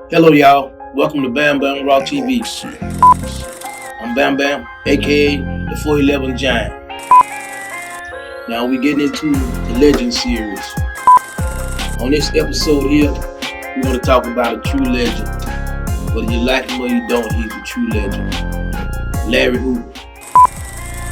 Hello, y'all. Welcome to Bamm Raw TV. I'm Bamm, aka the 411 Giant. Now we getting into the Legend series. On this episode here, we're going to talk about a true legend. Whether you like him or you don't, he's a true legend. Larry Hoover.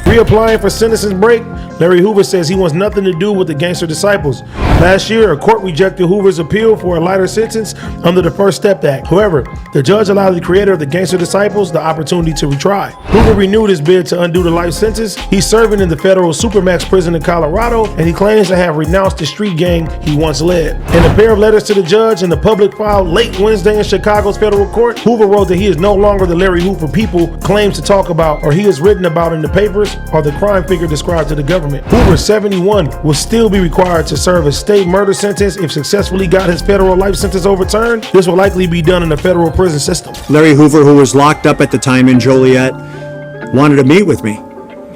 Reapplying for sentencing break, Larry Hoover says he wants nothing to do with the Gangster disciples. Last year, a court rejected Hoover's appeal for a lighter sentence under the First Step Act. However, the judge allowed the creator of the Gangster disciples the opportunity to retry. Hoover renewed his bid to undo the life sentence. He's serving in the federal supermax prison in Colorado, and he claims to have renounced the street gang he once led. In a pair of letters to the judge in the public filed late Wednesday in Chicago's federal court, Hoover wrote that he is no longer the Larry Hoover people claims to talk about or he is written about in the papers or the crime figure described to the government. Hoover, 71, will still be required to serve a state murder sentence if successfully got his federal life sentence overturned. This will likely be done in the federal prison system. Larry Hoover, who was locked up at the time in Joliet, wanted to meet with me.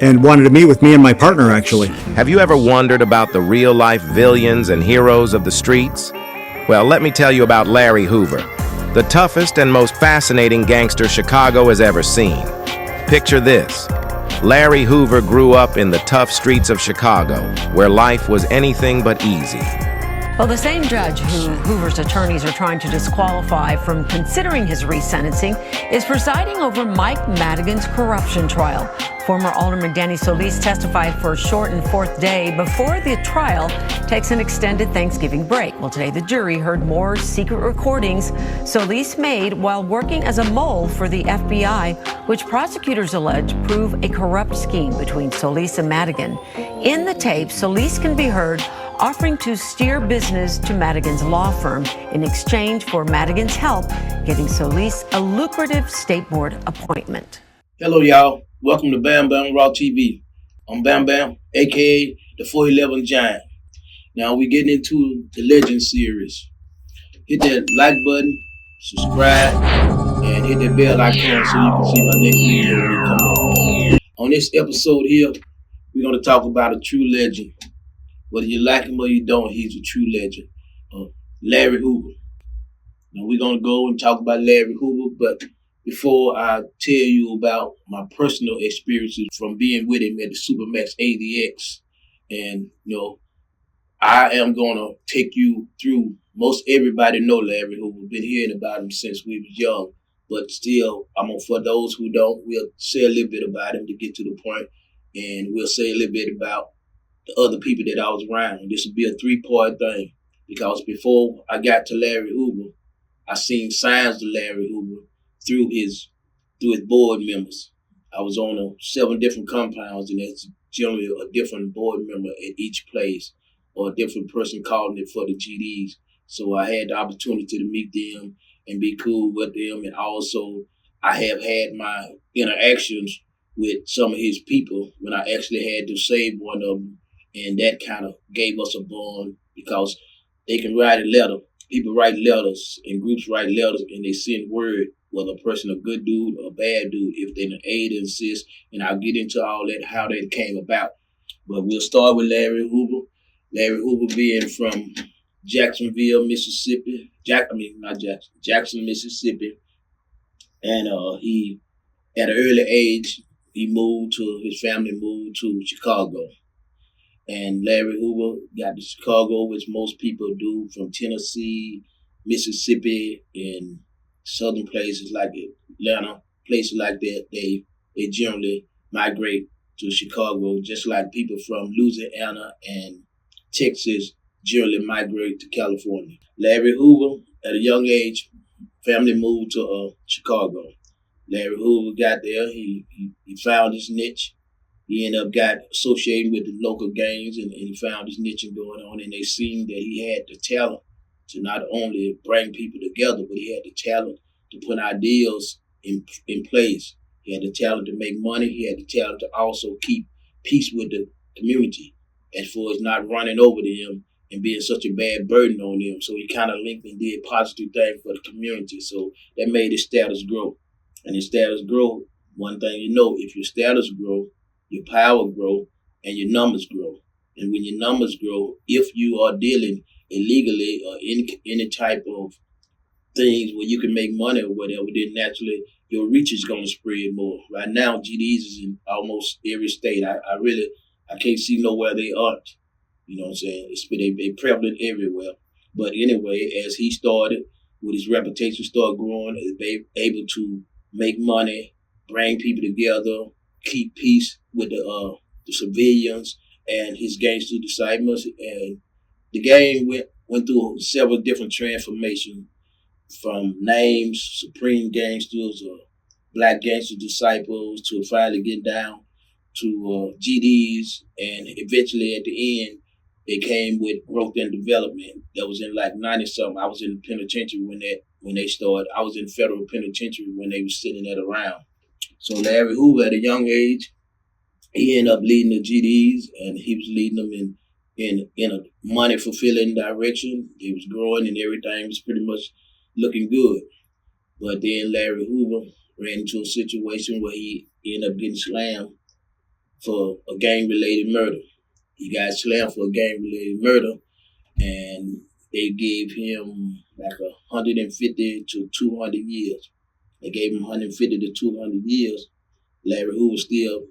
And wanted to meet with me and my partner, actually. Have you ever wondered about the real-life villains and heroes of the streets? Well, let me tell you about Larry Hoover, the toughest and most fascinating gangster Chicago has ever seen. Picture this. Larry Hoover grew up in the tough streets of Chicago, where life was anything but easy. Well, the same judge who Hoover's attorneys are trying to disqualify from considering his resentencing is presiding over Mike Madigan's corruption trial. Former Alderman Danny Solis testified for a shortened fourth day before the trial takes an extended Thanksgiving break. Well, today the jury heard more secret recordings Solis made while working as a mole for the FBI, which prosecutors allege prove a corrupt scheme between Solis and Madigan. In the tape, Solis can be heard offering to steer business to Madigan's law firm in exchange for Madigan's help getting Solis a lucrative state board appointment. Hello, y'all. Welcome to Bamm Raw TV. I'm Bamm, aka the 411 Giant. Now we getting into the Legend series. Hit that like button, subscribe, and hit that bell icon so you can see my next video when it comes up. On this episode here, we're going to talk about a true legend. Whether you like him or you don't, he's a true legend. Larry Hoover. Now we're going to go and talk about Larry Hoover, but before I tell you about my personal experiences from being with him at the Supermax ADX, and I am going to take you through, most everybody know Larry Hoover, been hearing about him since we was young, but still, for those who don't, we'll say a little bit about him to get to the point, and we'll say a little bit about the other people that I was around. This will be a three-part thing, because before I got to Larry Hoover, I seen signs of Larry Hoover through his board members. I was on 7 different compounds, and that's generally a different board member at each place, or a different person calling it for the GDs. So I had the opportunity to meet them and be cool with them, and also I have had my interactions with some of his people when I actually had to save one of them, and that kind of gave us a bond because they can write a letter. People write letters, and groups write letters, and they send word, whether a person a good dude or a bad dude, if they're an aid and assist, and I'll get into all that, how that came about. But we'll start with Larry Hoover. Larry Hoover being from Jacksonville, Mississippi. Jackson, Mississippi. And he, at an early age, his family moved to Chicago. And Larry Hoover got to Chicago, which most people do, from Tennessee, Mississippi, and southern places like Atlanta, places like that. They generally migrate to Chicago, just like people from Louisiana and Texas generally migrate to California. Larry Hoover, at a young age, family moved to Chicago. Larry Hoover got there. He found his niche. He ended up got associated with the local gangs, and he found his niche going on, and they seen that he had the talent to not only bring people together, but he had the talent to put ideals in place. He had the talent to make money. He had the talent to also keep peace with the community, as far as not running over them and being such a bad burden on them. So he kind of linked and did positive things for the community. So that made his status grow. And his status grow, one thing you know, if your status grow, your power grow, and your numbers grow. And when your numbers grow, if you are dealing illegally or any type of things where you can make money or whatever, then naturally your reach is going to spread more. Right now, GDs is in almost every state. I can't see nowhere they aren't. You know what I'm saying? They prevalent everywhere. But anyway, as he started, with his reputation started growing, they able to make money, bring people together, keep peace with the civilians and his gangster disciples. And the game went through several different transformations, from names, Supreme Gangsters, or Black Gangster Disciples, to finally get down to GDs, and eventually at the end, they came with growth and development. That was in like 90 something. I was in the penitentiary when they started. I was in federal penitentiary when they was sitting that around. So Larry Hoover, at a young age, he ended up leading the GDs, and he was leading them in a money fulfilling direction. He was growing, and everything was pretty much looking good. But then Larry Hoover ran into a situation where he ended up getting slammed for a gang-related murder. He got slammed for a gang-related murder, and they gave him like 150 to 200 years. They gave him 150 to 200 years. Larry Hoover still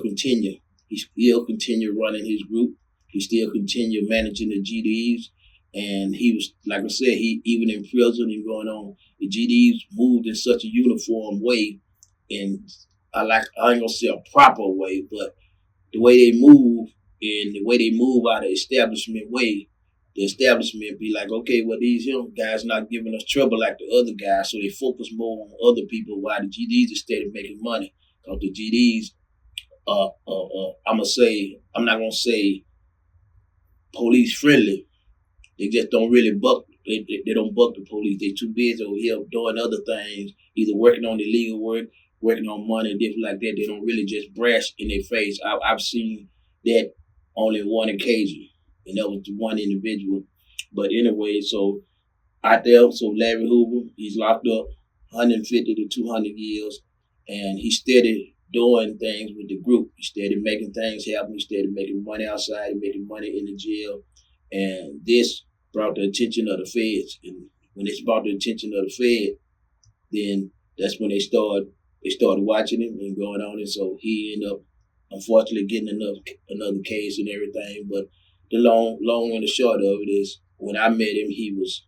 continued. He still continued running his group. He still continued managing the GDs. And he was, like I said, he even in prison and going on, the GDs moved in such a uniform way, and I ain't gonna say a proper way, but the way they move and the way they move out of establishment way, the establishment be like, okay, well, these young guys not giving us trouble like the other guys, so they focus more on other people while the GDs instead of making money. Because the GDs, I'm not gonna say police friendly. They just don't really buck. They don't buck the police. They too busy over here doing other things, either working on illegal work, working on money, and different like that. They don't really just brash in their face. I've seen that only one occasion, and that was the one individual. But anyway, so out there, so Larry Hoover, he's locked up 150 to 200 years, and he steady doing things with the group. He steady making things happen. He steady making money outside, making money in the jail. And this brought the attention of the feds. And when it's brought the attention of the Fed, then that's when they started watching him and going on. And so he ended up, unfortunately, getting another case and everything. But the long and the short of it is, when I met him, he was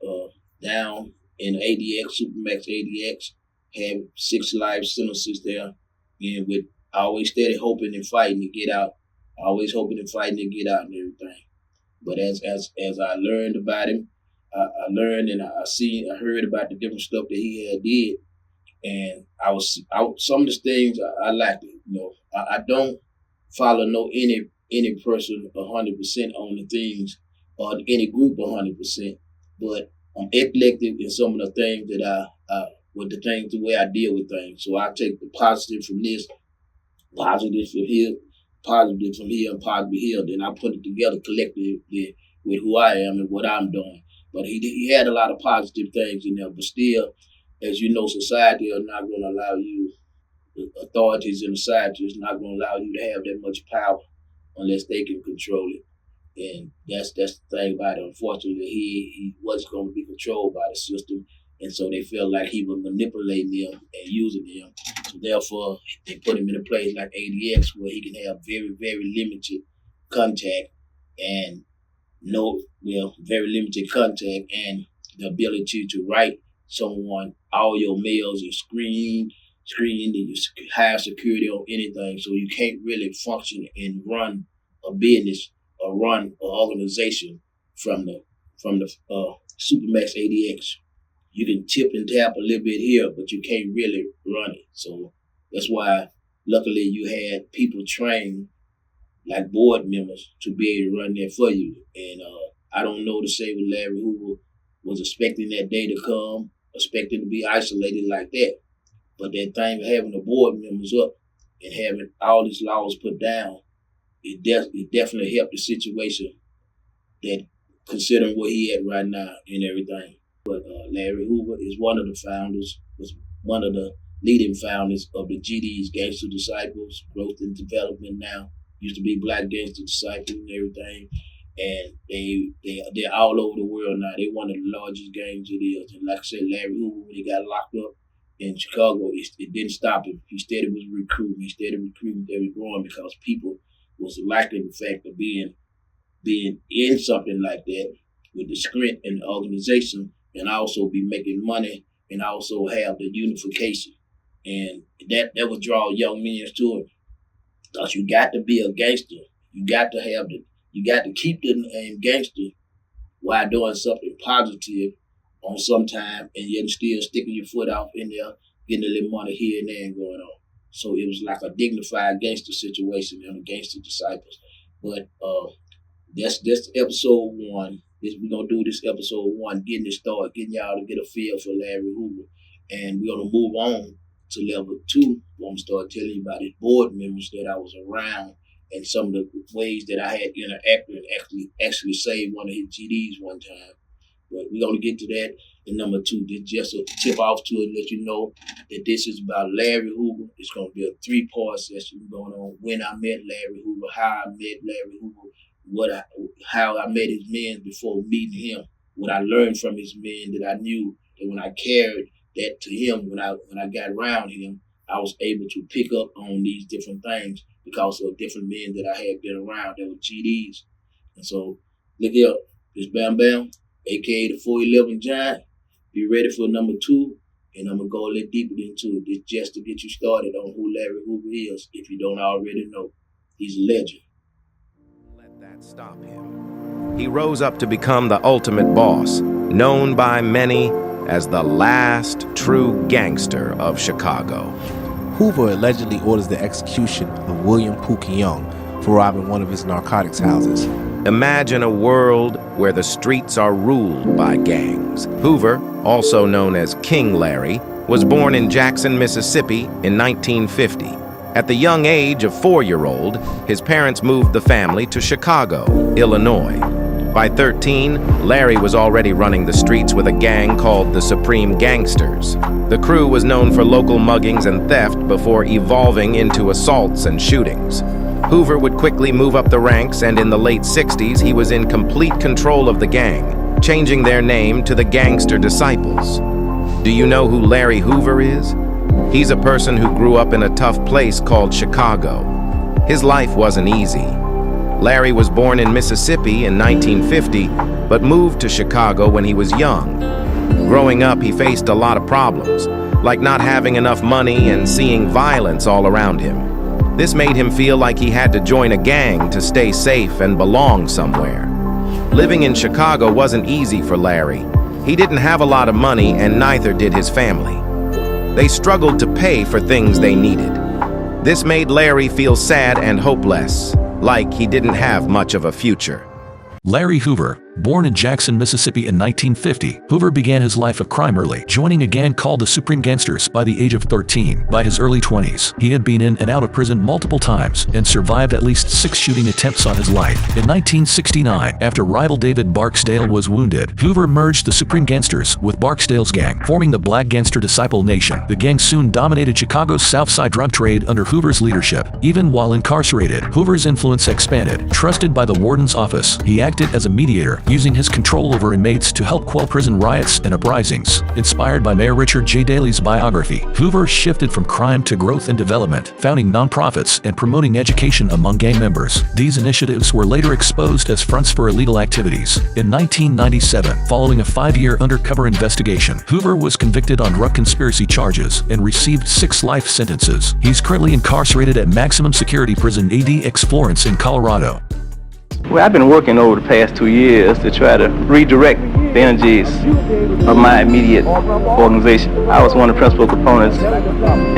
down in ADX, supermax ADX, had 6 life sentences there. And with always steady hoping and fighting to get out, always hoping and fighting to get out and everything. But as I learned about him, I learned and I heard about the different stuff that he had did, and some of the things I liked it. You know, I don't follow any person 100% on the things or any group 100%, but I'm eclectic in some of the things that the way I deal with things. So I take the positive from this, positive from here, positive from here, and positive here. Then I put it together collectively with who I am and what I'm doing. But he had a lot of positive things in there. But still, as you know, society are not going to allow you, the authorities in society is not going to allow you to have that much power unless they can control it. And that's the thing about it. Unfortunately, he wasn't going to be controlled by the system. And so they felt like he was manipulating them and using them. So therefore, they put him in a place like ADX where he can have very, very limited contact and very limited contact and the ability to write someone all your mails and screened and you have security on anything. So you can't really function and run a business or run an organization from the Supermax ADX. You can tip and tap a little bit here, but you can't really run it. So that's why, luckily, you had people trained, like board members, to be able to run that for you. And I don't know to say what Larry Hoover was expecting that day to come, expecting to be isolated like that. But that thing of having the board members up and having all these laws put down, it definitely helped the situation, that considering where he at right now and everything. But Larry Hoover is one of the leading founders of the GD's Gangster Disciples, Growth and Development now. Used to be Black Gangster Disciples and everything. and they're all over the world now. They're one of the largest gangs it is. And like I said, Larry Hoover, when he got locked up in Chicago, it didn't stop him. He steady was recruiting. He steady recruiting, they were growing because people was liking the fact of being in something like that with the script and the organization, and also be making money and also have the unification. And that would draw young men to it. Because you got to be a gangster. You got to keep the name gangster while doing something positive on some time, and yet still sticking your foot out in there, getting a little money here and there and going on. So it was like a dignified gangster situation and the gangster disciples. But that's episode 1. We're going to do this episode 1, getting it started, getting y'all to get a feel for Larry Hoover. And we're going to move on to level 2. I'm going to start telling you about his board members that I was around and some of the ways that I had interacted and actually saved one of his GDs one time. But we're going to get to that in number 2. This just a tip off to it, let you know that this is about Larry Hoover. It's going to be a 3-part session going on when I met Larry Hoover, how I met Larry Hoover, how I met his men before meeting him, what I learned from his men that I knew that when I carried that to him, when I got around him, I was able to pick up on these different things because of different men that I had been around that were GDs. And so, look here, this Bamm Bamm, aka the 411 Giant. Be ready for number 2, and I'm gonna go a little deeper into it. This just to get you started on who Larry Hoover is, if you don't already know. He's a legend. Let that stop him. He rose up to become the ultimate boss, known by many as the last true gangster of Chicago. Hoover allegedly orders the execution of William Pookie Young for robbing one of his narcotics houses. Imagine a world where the streets are ruled by gangs. Hoover, also known as King Larry, was born in Jackson, Mississippi in 1950. At the young age of 4-year-old, his parents moved the family to Chicago, Illinois. By 13, Larry was already running the streets with a gang called the Supreme Gangsters. The crew was known for local muggings and theft before evolving into assaults and shootings. Hoover would quickly move up the ranks, and in the late 60s, he was in complete control of the gang, changing their name to the Gangster Disciples. Do you know who Larry Hoover is? He's a person who grew up in a tough place called Chicago. His life wasn't easy. Larry was born in Mississippi in 1950, but moved to Chicago when he was young. Growing up, he faced a lot of problems, like not having enough money and seeing violence all around him. This made him feel like he had to join a gang to stay safe and belong somewhere. Living in Chicago wasn't easy for Larry. He didn't have a lot of money, and neither did his family. They struggled to pay for things they needed. This made Larry feel sad and hopeless, like he didn't have much of a future. Larry Hoover, born in Jackson, Mississippi in 1950, Hoover began his life of crime early, joining a gang called the Supreme Gangsters by the age of 13. By his early 20s, he had been in and out of prison multiple times and survived at least 6 shooting attempts on his life. In 1969, after rival David Barksdale was wounded, Hoover merged the Supreme Gangsters with Barksdale's gang, forming the Black Gangster Disciple Nation. The gang soon dominated Chicago's South Side drug trade under Hoover's leadership. Even while incarcerated, Hoover's influence expanded. Trusted by the warden's office, he acted as a mediator, using his control over inmates to help quell prison riots and uprisings. Inspired by Mayor Richard J. Daley's biography, Hoover shifted from crime to growth and development, founding nonprofits and promoting education among gang members. These initiatives were later exposed as fronts for illegal activities. In 1997, following a 5-year undercover investigation, Hoover was convicted on drug conspiracy charges and received 6 life sentences. He's currently incarcerated at maximum security prison ADX Florence in Colorado. Well, I've been working over the past 2 years to try to redirect the energies of my immediate organization. I was one of the principal components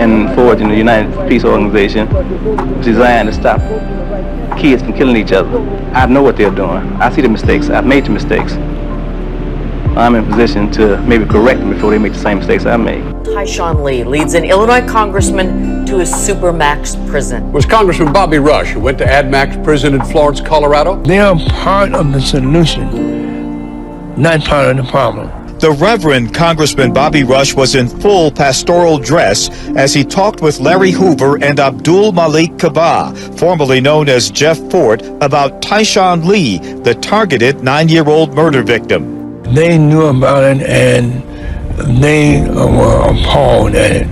in forging the United Peace Organization, designed to stop kids from killing each other. I know what they're doing. I see the mistakes. I've made the mistakes. I'm in position to maybe correct them before they make the same mistakes I made. Tyshawn Lee leads an Illinois congressman to a supermax prison. It was Congressman Bobby Rush who went to AdMax prison in Florence, Colorado. They are part of the solution, not part of the problem. The Reverend Congressman Bobby Rush was in full pastoral dress as he talked with Larry Hoover and Abdul Malik Kaba, formerly known as Jeff Fort, about Tyshawn Lee, the targeted 9-year-old murder victim. They knew about it and they were appalled at it.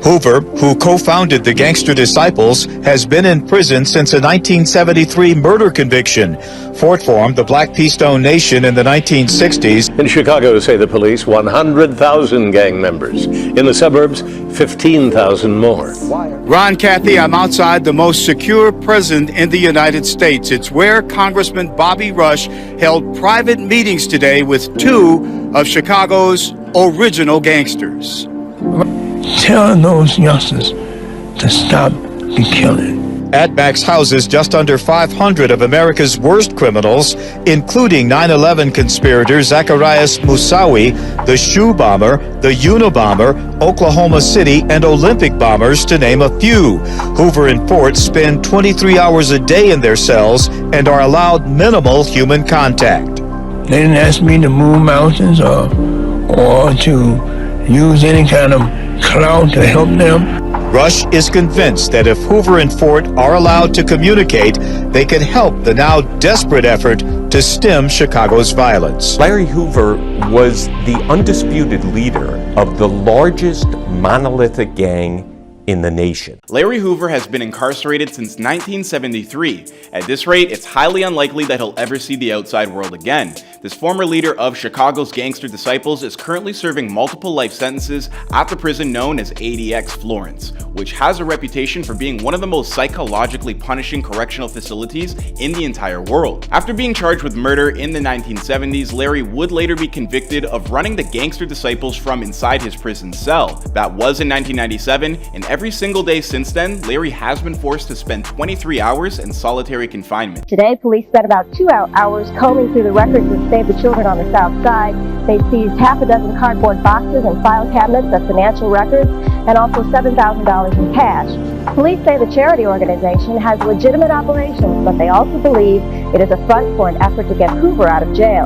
Hoover, who co-founded the Gangster Disciples, has been in prison since a 1973 murder conviction. Fort formed the Black Keystone Nation in the 1960s. In Chicago, say the police, 100,000 gang members. In the suburbs, 15,000 more. Ron Cathy, I'm outside the most secure prison in the United States. It's where Congressman Bobby Rush held private meetings today with 2 of Chicago's original gangsters. Tell those youngsters to stop the killing. AdMax houses just under 500 of America's worst criminals, including 9/11 conspirator Zacarias Moussaoui, the shoe bomber, the Unabomber, Oklahoma City, and Olympic bombers, to name a few. Hoover and Fort spend 23 hours a day in their cells and are allowed minimal human contact. They didn't ask me to move mountains or to use any kind of clout to help them. Rush is convinced that if Hoover and Fort are allowed to communicate, they can help the now desperate effort to stem Chicago's violence. Larry Hoover was the undisputed leader of the largest monolithic gang in the nation. Larry Hoover has been incarcerated since 1973. At this rate, it's highly unlikely that he'll ever see the outside world again. This former leader of Chicago's Gangster Disciples is currently serving multiple life sentences at the prison known as ADX Florence, which has a reputation for being one of the most psychologically punishing correctional facilities in the entire world. After being charged with murder in the 1970s, Larry would later be convicted of running the Gangster Disciples from inside his prison cell. That was in 1997, and every single day since then, Larry has been forced to spend 23 hours in solitary confinement. Today, police spent about 2 hours combing through the records that saved the children on the South Side. They seized half a dozen cardboard boxes and file cabinets of financial records and also $7,000 in cash. Police say the charity organization has legitimate operations, but they also believe it is a front for an effort to get Hoover out of jail.